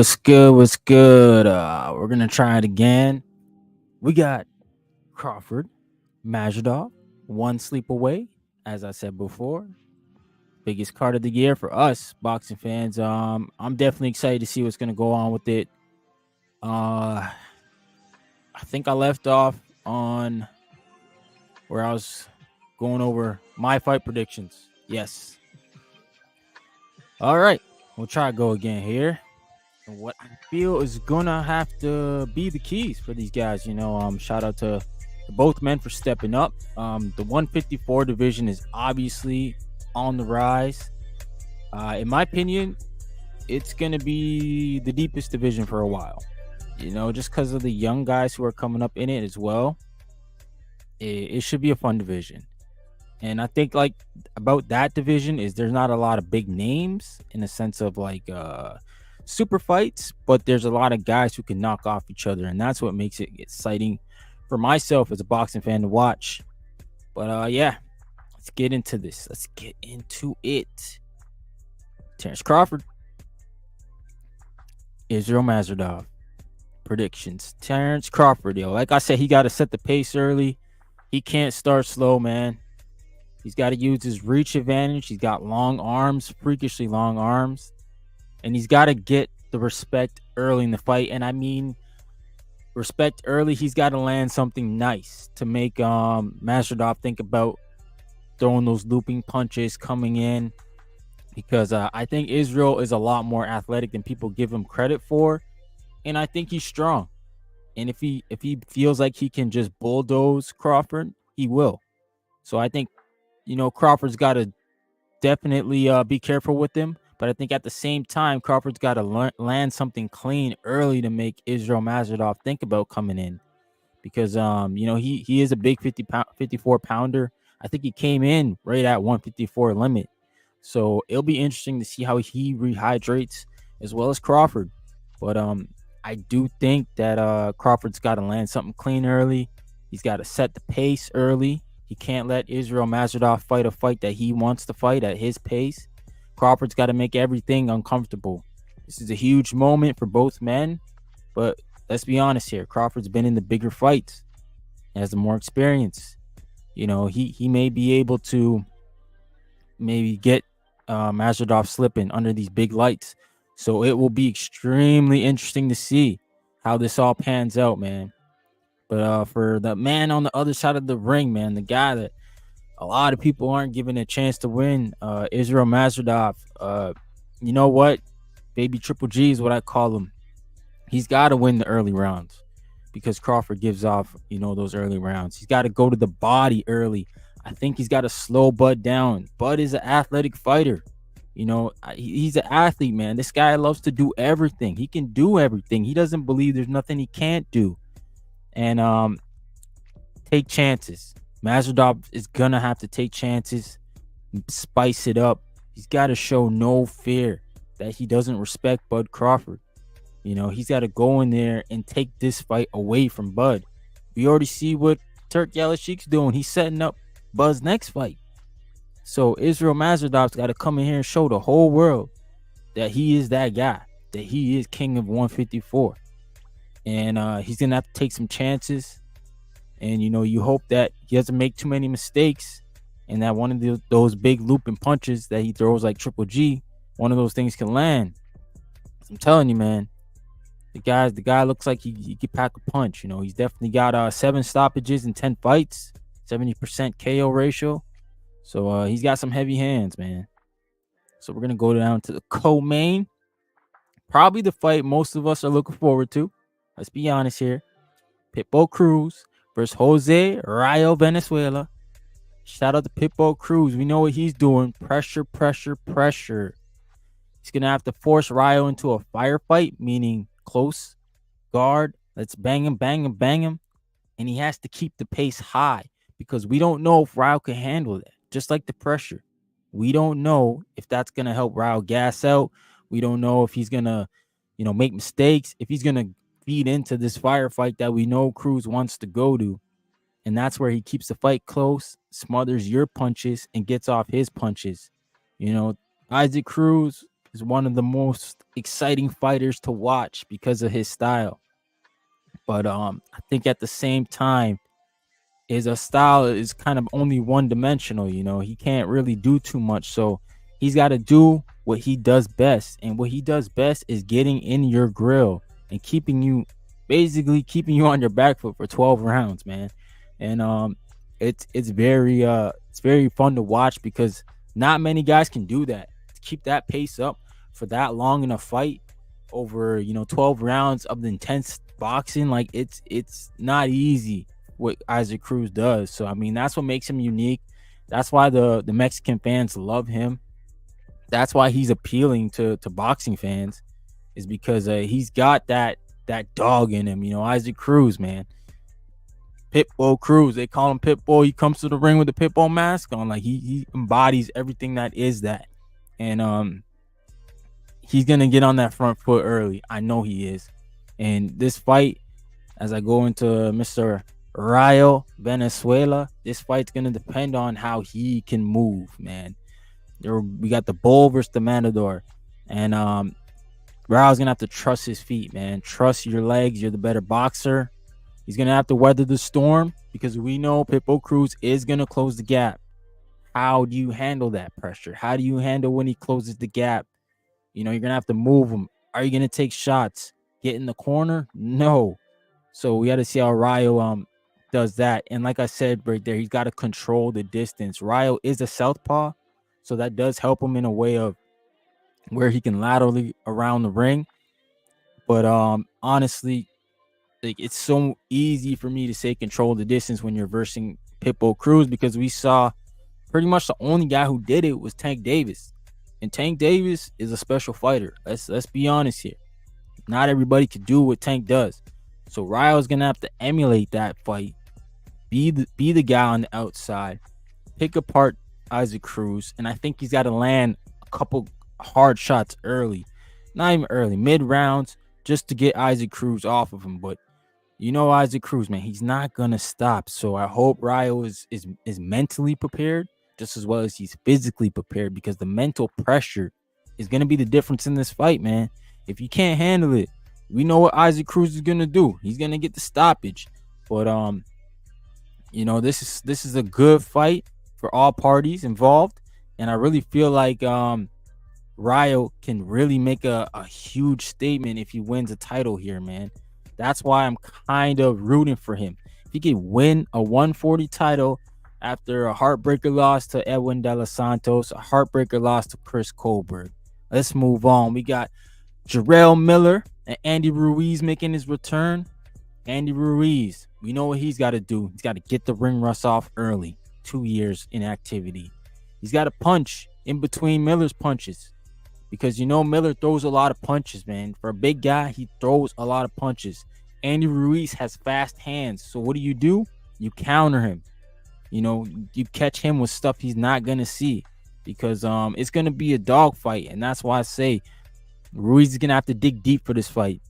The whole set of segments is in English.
What's good? What's good? We're gonna try it again. We got Crawford, Madrimov, one sleep away. As I said before, biggest card of the year for us boxing fans. I'm definitely excited to see what's gonna go on with it. I think I left off on where I was going over my fight predictions. Yes. All right, we'll try to go again here. And what I feel is gonna have to be the keys for these guys. Shout out to both men for stepping up. The 154 division is obviously on the rise. In my opinion, it's gonna be the deepest division for a while. Just because of the young guys who are coming up in it as well. It should be a fun division. And I think like about that division is there's not a lot of big names in the sense of like super fights, but there's a lot of guys who can knock off each other, and that's what makes it exciting for myself as a boxing fan to watch. But yeah, let's get into this. Let's get into it. Terrence Crawford, Israil Madrimov. Predictions. Terrence Crawford, like I said, he got to set the pace early. He can't start slow, man. He's got to use his reach advantage. He's got long arms, freakishly long arms. And he's got to get the respect early in the fight. And I mean, respect early, he's got to land something nice to make Madrimov think about throwing those looping punches coming in. Because I think Israil is a lot more athletic than people give him credit for. And I think he's strong. And if he feels like he can just bulldoze Crawford, he will. So I think, Crawford's got to definitely be careful with him. But I think at the same time, Crawford's got to land something clean early to make Israil Madrimov think about coming in. Because, he is a big 54 pounder. I think he came in right at 154 limit. So it'll be interesting to see how he rehydrates as well as Crawford. But I do think that Crawford's got to land something clean early. He's got to set the pace early. He can't let Israil Madrimov fight a fight that he wants to fight at his pace. Crawford's got to make everything uncomfortable. This is a huge moment for both men. But let's be honest here. Crawford's been in the bigger fights. He has the more experience. He may be able to maybe get Madrimov slipping under these big lights. So it will be extremely interesting to see how this all pans out, man. But for the man on the other side of the ring, man, the guy that a lot of people aren't given a chance to win, Israil Madrimov, you know what? Baby Triple G is what I call him. He's got to win the early rounds because Crawford gives off, those early rounds. He's got to go to the body early. I think he's got to slow Bud down. Bud is an athletic fighter. He's an athlete, man. This guy loves to do everything. He can do everything. He doesn't believe there's nothing he can't do. And take chances. Madrimov is going to have to take chances, spice it up. He's got to show no fear that he doesn't respect Bud Crawford. He's got to go in there and take this fight away from Bud. We already see what Turk Yalashik's doing. He's setting up Bud's next fight. So Israil Madrimov's got to come in here and show the whole world that he is that guy, that he is king of 154. And he's going to have to take some chances. And, you hope that he doesn't make too many mistakes and that one of those big looping punches that he throws like Triple G, one of those things can land. I'm telling you, man, the guy looks like he could pack a punch. He's definitely got 7 stoppages in 10 fights, 70% KO ratio. So he's got some heavy hands, man. So we're going to go down to the co-main. Probably the fight most of us are looking forward to. Let's be honest here. Pitbull Cruz versus Jose Rayo Venezuela. Shout out to Pitbull Cruz. We know what he's doing. Pressure, pressure, pressure. He's going to have to force Rayo into a firefight, meaning close guard. Let's bang him, bang him, bang him. And he has to keep the pace high because we don't know if Rayo can handle that. Just like the pressure. We don't know if that's going to help Rayo gas out. We don't know if he's going to, make mistakes. If he's going to feed into this firefight that we know Cruz wants to go to. And that's where he keeps the fight close, smothers your punches, and gets off his punches. Isaac Cruz, is one of the most exciting fighters to watch because of his style. But I think at the same time, his style is kind of only one dimensional. He can't really do too much, so he's got to do what he does best, and what he does best is getting in your grill and basically keeping you on your back foot for 12 rounds, man. And it's very fun to watch because not many guys can do that. To keep that pace up for that long in a fight over 12 rounds of intense boxing, like it's not easy what Isaac Cruz does. So I mean, that's what makes him unique. That's why the Mexican fans love him. That's why he's appealing to boxing fans, is because he's got that dog in him. Isaac Cruz, man. Pitbull Cruz, they call him Pitbull. He comes to the ring with the Pitbull mask on, like he embodies everything that is that. And he's gonna get on that front foot early. I know he is. And this fight, as I go into Mr. Rayo Venezuela, this fight's gonna depend on how he can move, man. We got the bull versus the matador, and Rayo's gonna have to trust his feet, man. Trust your legs. You're the better boxer. He's gonna have to weather the storm because we know Pitbull Cruz is gonna close the gap. How do you handle that pressure? How do you handle when he closes the gap? You're gonna have to move him. Are you gonna take shots? Get in the corner? No. So we got to see how Rayo does that. And like I said right there, he's got to control the distance. Rayo is a southpaw, so that does help him in a way of where he can laterally around the ring. But honestly, like, it's so easy for me to say control the distance when you're versing Pitbull Cruz, because we saw pretty much the only guy who did it was Tank Davis. And Tank Davis is a special fighter. Let's be honest here. Not everybody can do what Tank does. So Rayo's gonna have to emulate that fight. Be the guy on the outside. Pick apart Isaac Cruz. And I think he's got to land a couple hard shots early. Not even early, mid rounds, just to get Isaac Cruz off of him. But Isaac Cruz, man, he's not gonna stop. So I hope Rayo is mentally prepared just as well as he's physically prepared, because the mental pressure is gonna be the difference in this fight, man. If you can't handle it, we know what Isaac Cruz is gonna do. He's gonna get the stoppage. But this is a good fight for all parties involved, and I really feel like Rayo can really make a huge statement if he wins a title here, man. That's why I'm kind of rooting for him. If he can win a 140 title after a heartbreaker loss to Edwin De Los Santos, a heartbreaker loss to Chris Colbert. Let's move on. We got Israil Miller and Andy Ruiz making his return. Andy Ruiz, we know what he's got to do. He's got to get the ring rust off early. 2 years inactivity. He's got to punch in between Miller's punches, because Miller throws a lot of punches, man. For a big guy, he throws a lot of punches. Andy Ruiz has fast hands, so what do? You counter him. You catch him with stuff he's not gonna see, because it's gonna be a dog fight, and that's why I say Ruiz is gonna have to dig deep for this fight.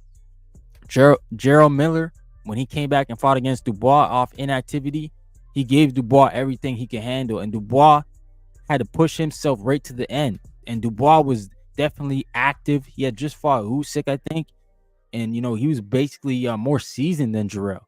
Gerald Miller, when he came back and fought against Dubois off inactivity, he gave Dubois everything he could handle, and Dubois had to push himself right to the end. And Dubois was definitely active. He had just fought Usyk, I think, and he was basically more seasoned than Jarrell.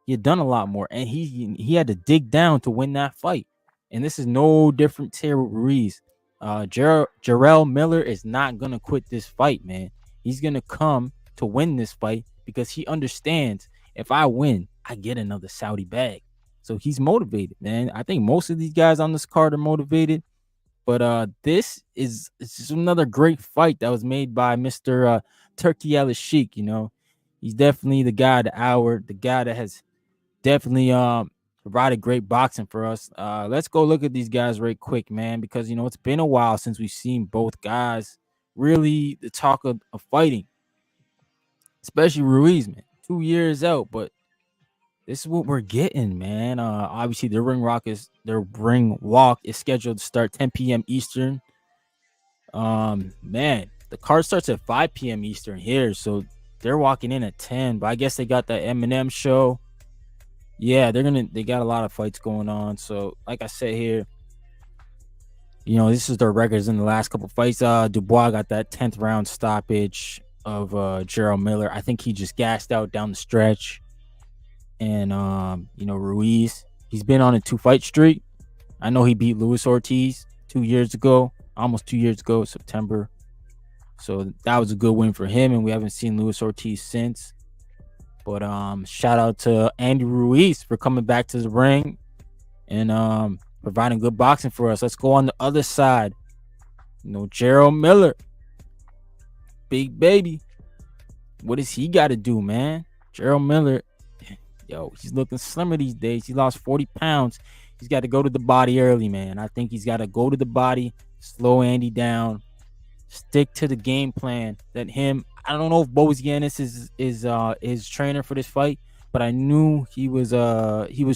He had done a lot more, and he had to dig down to win that fight. And this is no different to Ruiz. Jarrell Miller is not gonna quit this fight, man. He's gonna come to win this fight because he understands, if I win, I get another Saudi bag. So he's motivated, man. I think most of these guys on this card are motivated. But this is just another great fight that was made by Mr. Turki Al-Sheikh. He's definitely the guy of the hour, the guy that has definitely provided great boxing for us. Let's go look at these guys right quick, man, because it's been a while since we've seen both guys really the talk of fighting, especially Ruiz, man. 2 years out, but this is what we're getting, man. Obviously, their ring walk is scheduled to start 10 p.m. Eastern. Man, the card starts at 5 p.m. Eastern here, so they're walking in at 10. But I guess they got that Eminem show. Yeah, they got a lot of fights going on. So, like I said here, This is their records in the last couple fights. Dubois got that 10th round stoppage of Gerald Miller. I think he just gassed out down the stretch. And Ruiz, he's been on a 2-fight streak. I know he beat Luis Ortiz 2 years ago, almost 2 years ago, September. So that was a good win for him, and we haven't seen Luis Ortiz since. But shout out to Andy Ruiz for coming back to the ring and providing good boxing for us. Let's go on the other side. Gerald Miller, big baby. What does he got to do, man? Gerald Miller, he's looking slimmer these days. He lost 40 pounds. He's got to go to the body early, man. I think he's got to go to the body, slow Andy down, stick to the game plan that him. I don't know if Bozy Ennis is trainer for this fight, but I knew he was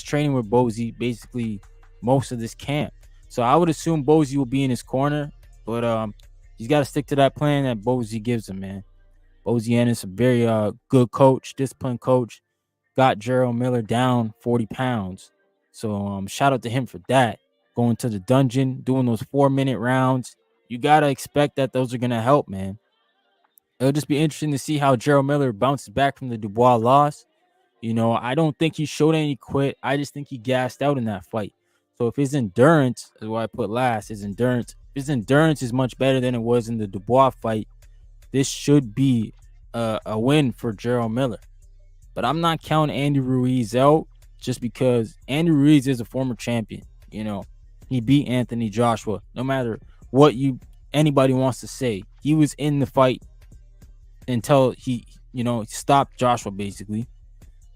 training with Bozy basically most of this camp. So I would assume Bozy will be in his corner, but he's got to stick to that plan that Bozy gives him, man. Bozy Ennis, a very good coach, disciplined coach, got Gerald Miller down 40 pounds. So shout out to him for that. Going to the dungeon, doing those 4-minute rounds. You got to expect that those are going to help, man. It'll just be interesting to see how Gerald Miller bounces back from the Dubois loss. I don't think he showed any quit. I just think he gassed out in that fight. So if his endurance, is what I put last, his endurance is much better than it was in the Dubois fight, this should be a win for Gerald Miller. But I'm not counting Andy Ruiz out just because Andy Ruiz is a former champion. He beat Anthony Joshua. No matter what anybody wants to say, he was in the fight until he stopped Joshua basically,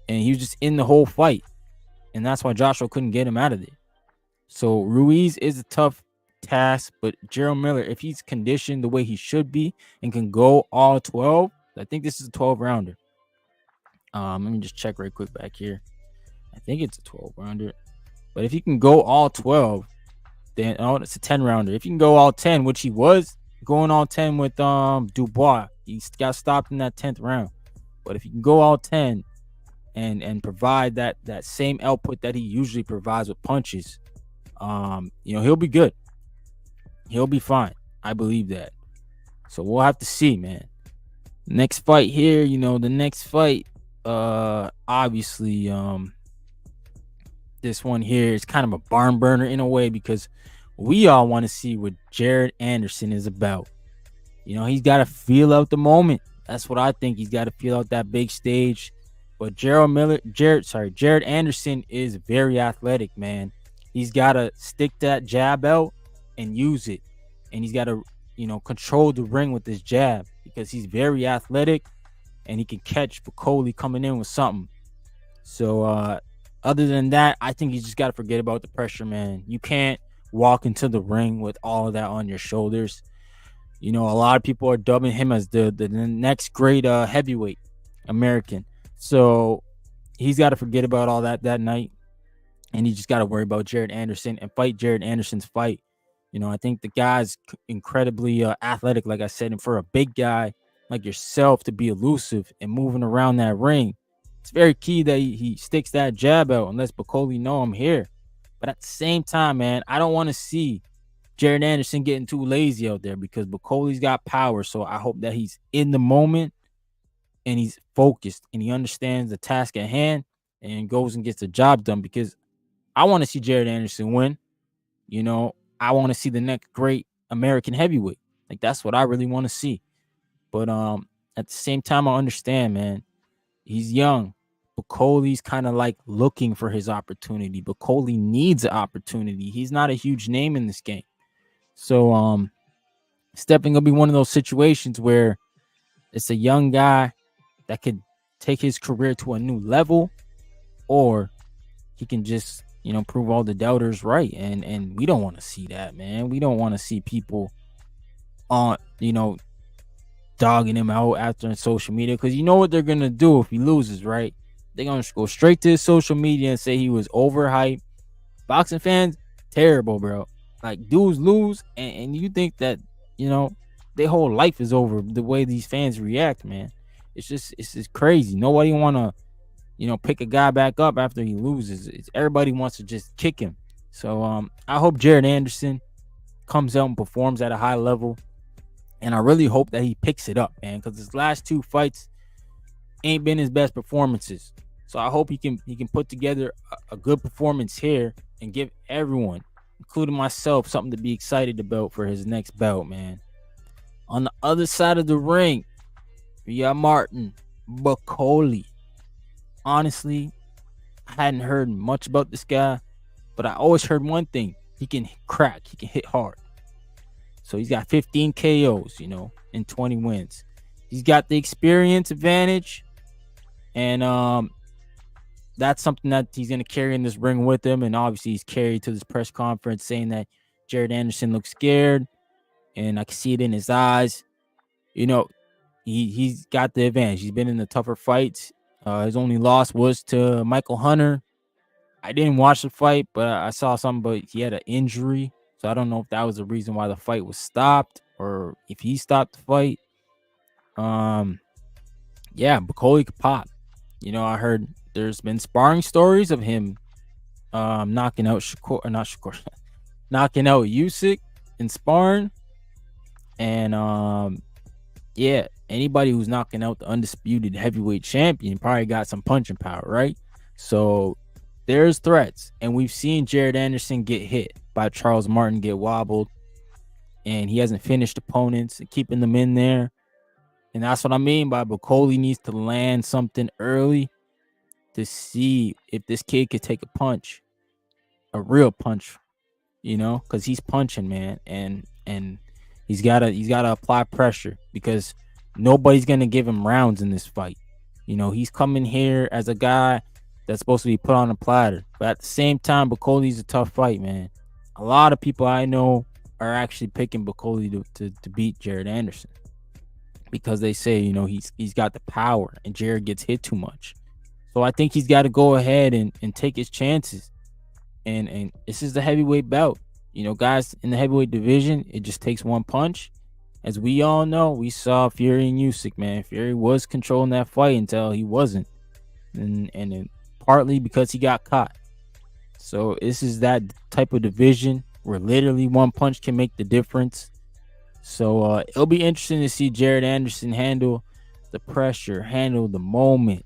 and he was just in the whole fight, and that's why Joshua couldn't get him out of it. So Ruiz is a tough task, but Gerald Miller, if he's conditioned the way he should be and can go all 12, I think this is a 12-rounder. Let me just check right quick back here. I think it's a 12-rounder, but if he can go all 12, then it's a 10-rounder. If he can go all 10, which he was going all 10 with Dubois, he got stopped in that 10th round. But if he can go all 10 and provide that same output that he usually provides with punches, he'll be good. He'll be fine. I believe that. So we'll have to see, man. Next fight here, the next fight, obviously, this one here is kind of a barn burner in a way because we all want to see what Jared Anderson is about. He's got to feel out the moment. That's what I think. He's got to feel out that big stage. But Jared Anderson is very athletic, man. He's got to stick that jab out and use it. And he's got to, control the ring with his jab because he's very athletic and he can catch Bacoli coming in with something. So, other than that, I think you just got to forget about the pressure, man. You can't walk into the ring with all of that on your shoulders. A lot of people are dubbing him as the next great heavyweight American. So he's got to forget about all that night, and he just got to worry about Jared Anderson and fight Jared Anderson's fight. I think the guy's incredibly athletic, like I said, and for a big guy like yourself to be elusive and moving around that ring, it's very key that he sticks that jab out and lets Bacoli know I'm here. But at the same time, man, I don't want to see Jared Anderson getting too lazy out there because Bacoli's got power. So I hope that he's in the moment and he's focused and he understands the task at hand and goes and gets the job done because I want to see Jared Anderson win. I want to see the next great American heavyweight. Like, that's what I really want to see. But at the same time, I understand, man. He's young. Bacoli's kind of like looking for his opportunity. Bacoli needs an opportunity. He's not a huge name in this game. So stepping will be one of those situations where it's a young guy that could take his career to a new level, or he can just, prove all the doubters right. And we don't want to see that, man. We don't want to see people on, dogging him out after on social media, because you know what they're going to do if he loses, right? They're going to go straight to his social media and say he was overhyped. Boxing fans, terrible, bro. Like, dudes lose, and you think that, their whole life is over the way these fans react, man. It's just crazy. Nobody want to, pick a guy back up after he loses. Everybody wants to just kick him. So I hope Jared Anderson comes out and performs at a high level. And I really hope that he picks it up, man, because his last 2 fights ain't been his best performances. So I hope he can put together a good performance here and give everyone, including myself, something to be excited about for his next bout, man. On the other side of the ring, we got Martin Bakole. Honestly, I hadn't heard much about this guy, but I always heard one thing: he can crack, he can hit hard. So he's got 15 KOs, and 20 wins. He's got the experience advantage, and that's something that he's going to carry in this ring with him. And obviously, he's carried to this press conference saying that Jared Anderson looks scared, and I can see it in his eyes. He's got the advantage. He's been in the tougher fights. His only loss was to Michael Hunter. I didn't watch the fight, but I saw something, but he had an injury. So I don't know if that was the reason why the fight was stopped or if he stopped the fight. Yeah, Bakole could pop. I heard there's been sparring stories of him knocking out knocking out Usyk in sparring. And yeah, anybody who's knocking out the undisputed heavyweight champion probably got some punching power, right? So there's threats, and we've seen Jared Anderson get hit by Charles Martin, get wobbled, and he hasn't finished opponents and keeping them in there. And that's what I mean by Bakole needs to land something early to see if this kid could take a punch, a real punch, because he's punching, man, and he's gotta apply pressure because nobody's gonna give him rounds in this fight. He's coming here as a guy that's supposed to be put on a platter, but at the same time, Bakole's a tough fight, man. A lot of people I know are actually picking Bakole to beat Jared Anderson because they say he's got the power and Jared gets hit too much. So I think he's got to go ahead and take his chances. And this is the heavyweight bout. Guys in the heavyweight division, it just takes one punch. As we all know, we saw Fury and Usyk, man. Fury was controlling that fight until he wasn't. And partly because he got caught. So this is that type of division where literally one punch can make the difference. So it'll be interesting to see Jared Anderson handle the pressure, handle the moment,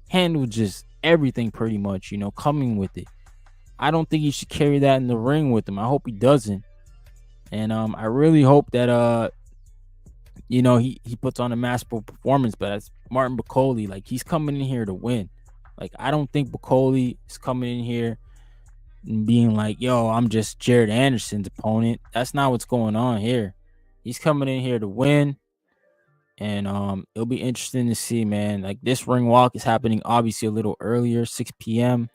handle just everything pretty much, coming with it. I don't think he should carry that in the ring with him. I hope he doesn't. And I really hope that he puts on a masterful performance. But as Martin Bakole, like, he's coming in here to win. Like, I don't think Bakole is coming in here and being like, yo, I'm just Jared Anderson's opponent. That's not what's going on here. He's coming in here to win. And it'll be interesting to see, man. Like, this ring walk is happening obviously a little earlier, 6 p.m.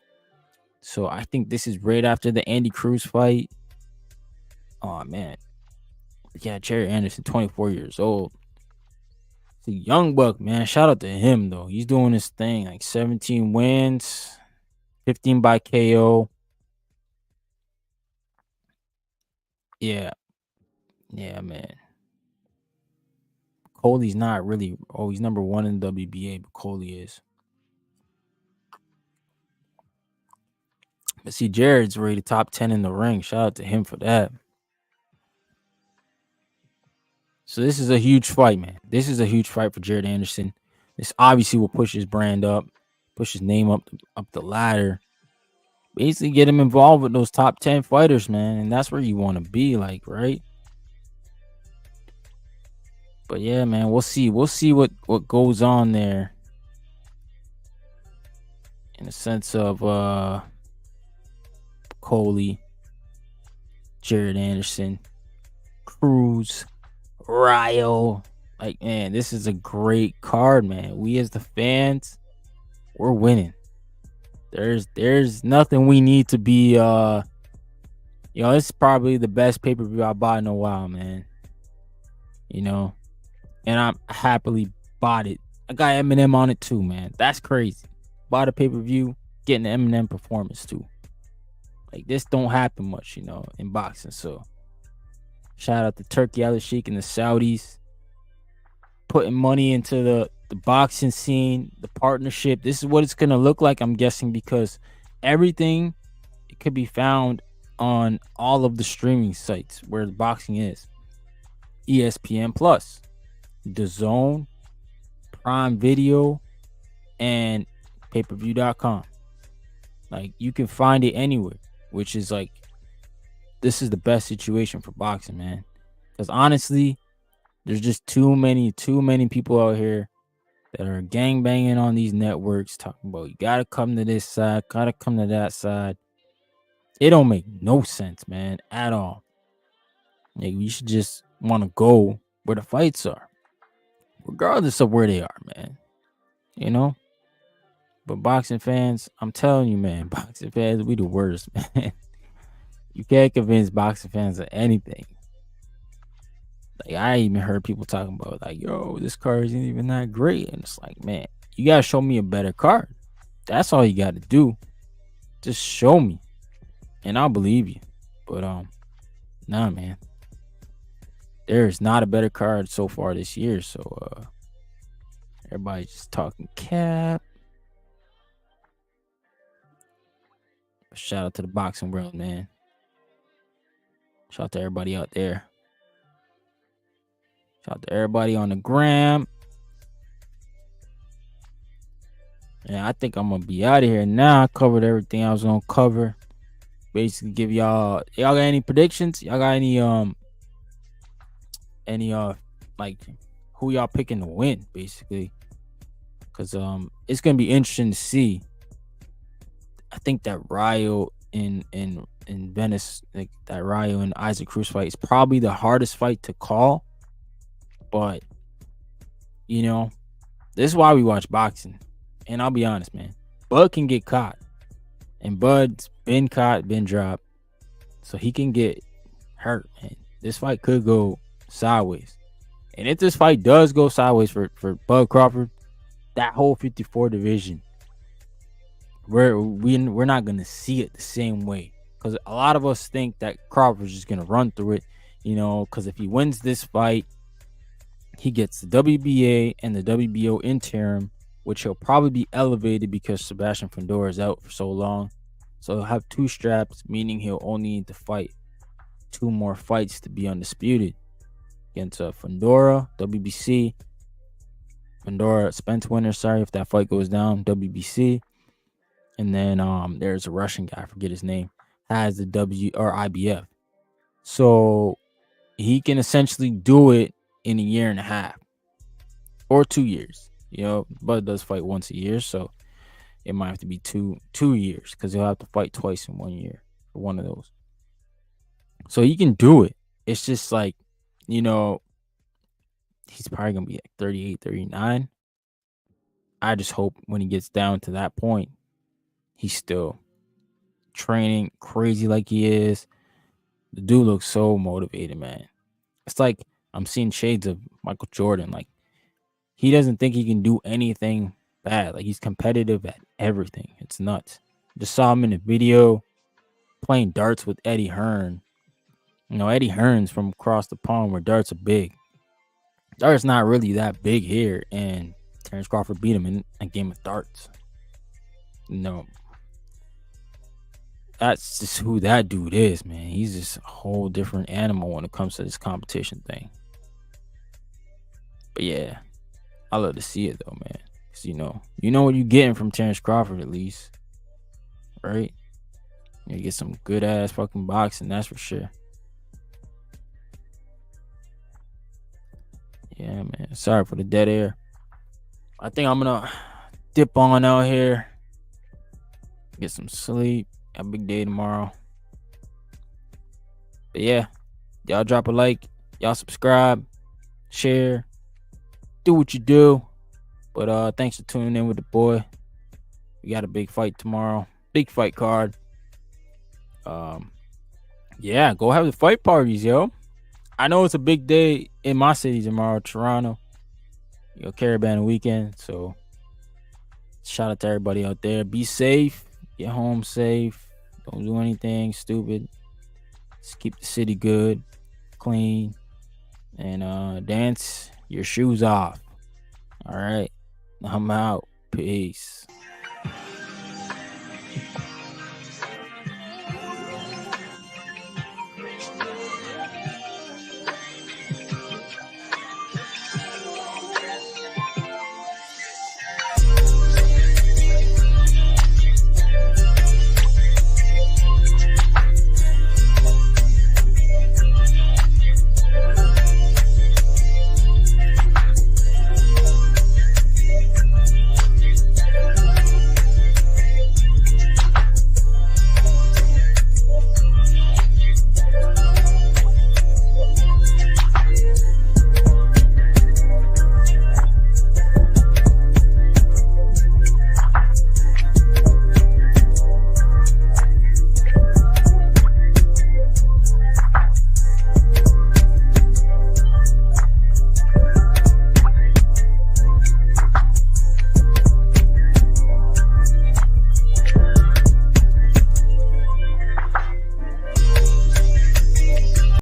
So I think this is right after the Andy Cruz fight. Oh, man. Yeah, Jared Anderson, 24 years old. It's a young buck, man. Shout out to him, though. He's doing his thing. Like 17 wins, 15 by KO. Yeah. Yeah, man. Cole's not really. Oh, he's number 1 in WBA, but Cole is. But see, Jared's rated top 10 in the ring. Shout out to him for that. So this is a huge fight, man. This is a huge fight for Jared Anderson. This obviously will push his brand up, push his name up the ladder. Basically get him involved with those top 10 fighters, man. And that's where you want to be, like, right? But yeah, man, we'll see. We'll see what goes on there. In the sense of Coley, Jared Anderson, Cruz, Ryo. Like, man, this is a great card, man. We as the fans, we're winning. There's nothing we need to be this is probably the best pay-per-view I bought in a while, man. And I happily bought it. I got Eminem on it too, man. That's crazy. Bought a pay-per-view, getting the Eminem performance too. Like, this don't happen much, in boxing. So shout out to Turkey Al Sheikh and the Saudis putting money into the boxing scene, the partnership. This is what it's gonna look like, I'm guessing, because everything, it could be found on all of the streaming sites where the boxing is. ESPN Plus, DAZN, Prime Video, and pay-per-view.com. Like, you can find it anywhere, which is like, this is the best situation for boxing, man. Because honestly, there's just too many people out here that are gangbanging on these networks talking about you gotta come to this side, gotta come to that side. It don't make no sense, man, at all. Like, we should just want to go where the fights are, regardless of where they are, man. You know? But boxing fans, I'm telling you, man, boxing fans, we the worst, man. You can't convince boxing fans of anything. Like, I even heard people talking about, like, yo, this card isn't even that great. And it's like, man, you gotta show me a better card. That's all you gotta do. Just show me, and I'll believe you. But nah, man. There is not a better card so far this year. So everybody's just talking cap. Shout out to the boxing world, man. Shout out to everybody out there. Shout out to everybody on the gram. And I think I'm gonna be out of here now. I covered everything I was gonna cover. Basically, give y'all got any predictions? Y'all got any like who y'all picking to win, basically? Because it's gonna be interesting to see. I think that Rio in Venice, like that Rio and Isaac Cruz fight is probably the hardest fight to call. But you know, this is why we watch boxing. And I'll be honest, man, Bud can get caught. And Bud's been caught, been dropped. So he can get hurt, man. This fight could go sideways. And if this fight does go sideways for Bud Crawford, that whole 54 division, we're not going to see it the same way. Because a lot of us think that Crawford's just going to run through it, you know, because if he wins this fight, he gets the WBA and the WBO interim, which he'll probably be elevated because Sebastian Fundora is out for so long. So he'll have 2 straps, meaning he'll only need to fight 2 more fights to be undisputed against Fundora, WBC. Fundora Spence winner, sorry if that fight goes down, WBC. And then there's a Russian guy, I forget his name, has the IBF. So he can essentially do it in a year and a half or 2 years. You know, Bud does fight once a year, so it might have to be two years because he'll have to fight twice in 1 year for one of those. So he can do it. It's just like, you know, he's probably going to be like 38, 39. I just hope when he gets down to that point, he's still training crazy like he is. The dude looks so motivated, man. It's like I'm seeing shades of Michael Jordan. Like, he doesn't think he can do anything bad. Like, he's competitive at everything. It's nuts. Just saw him in a video playing darts with Eddie Hearn. You know, Eddie Hearn's from across the pond where darts are big. Darts not really that big here, and Terrence Crawford beat him in a game of darts. No, that's just who that dude is, man. He's just a whole different animal when it comes to this competition thing. But yeah, I love to see it though, man. Cause you know what you're getting from Terrence Crawford, at least, right? You get some good ass fucking boxing, that's for sure. Yeah, man. Sorry for the dead air. I think I'm gonna dip on out here, get some sleep. Got a big day tomorrow. But yeah, y'all drop a like, y'all subscribe, share, do what you do. But thanks for tuning in with the boy. We got a big fight tomorrow. Big fight card. Yeah, go have the fight parties, yo. I know it's a big day in my city tomorrow, Toronto. You know, Caravan weekend. So shout out to everybody out there. Be safe. Get home safe. Don't do anything stupid. Just keep the city good, clean, and dance your shoes off. All right. I'm out. Peace.